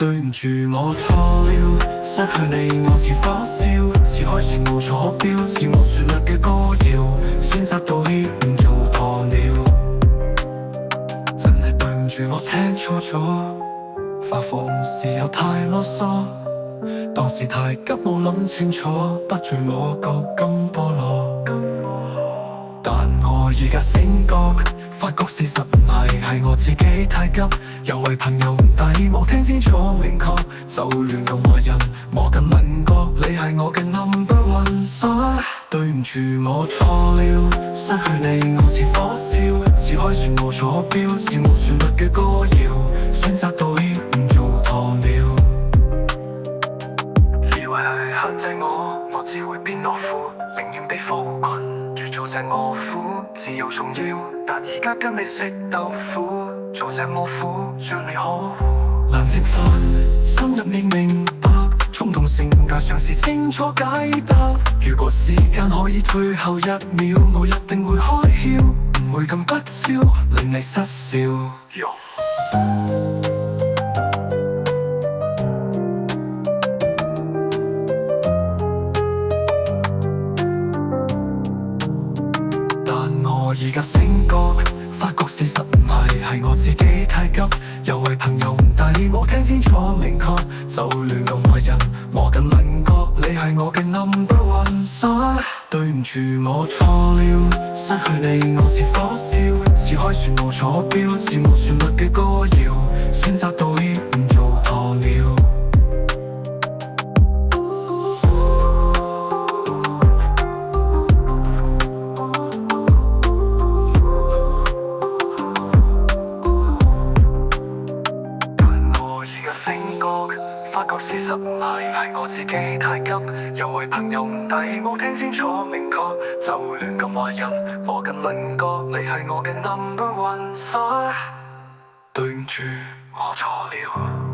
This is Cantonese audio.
對唔住我錯了，失去你我似火燒，似海船無坐標，似無旋律嘅歌謠，選擇道歉唔做鴕鳥。真係對唔住我聽錯咗，發瘋時又太囉嗦，當時太急冇諗清楚，得罪我個金菠蘿。但我而家醒覺，發覺事實唔係我自己太急，又為朋友唔抵，冇聽清楚明確，就亂咁話人，摸緊稜角，你係我嘅 No.1 所。對唔住我錯了，失去你我似火燒，似海船無坐標，似無旋律嘅歌謠，選擇道歉唔做鴕鳥。以為係限制我只會變懦夫，寧願被腐困，做隻餓虎，自由重要，但而家跟你食豆腐，做隻餓虎將你呵護。冷靜分，深入你明白，衝動性格嘗試清楚解答。如果時間可以退後1秒，我一定會開竅，唔會咁不肖，令你失笑。我而家醒覺，發覺事實唔係我自己太急，又為朋友唔抵，冇聽清楚明確，就亂咁話人，摸緊稜角，你係我嘅 No.1 所。對唔住我錯了，失去你我似火燒，似海船無坐標，似無旋律嘅歌謠，選擇道歉唔做鴕鳥。發覺事實唔係我自己太急，又為朋友唔抵，冇聽清楚明確，就亂咁話人，摸緊稜角，你係我嘅 No.1 所。對唔住我錯了。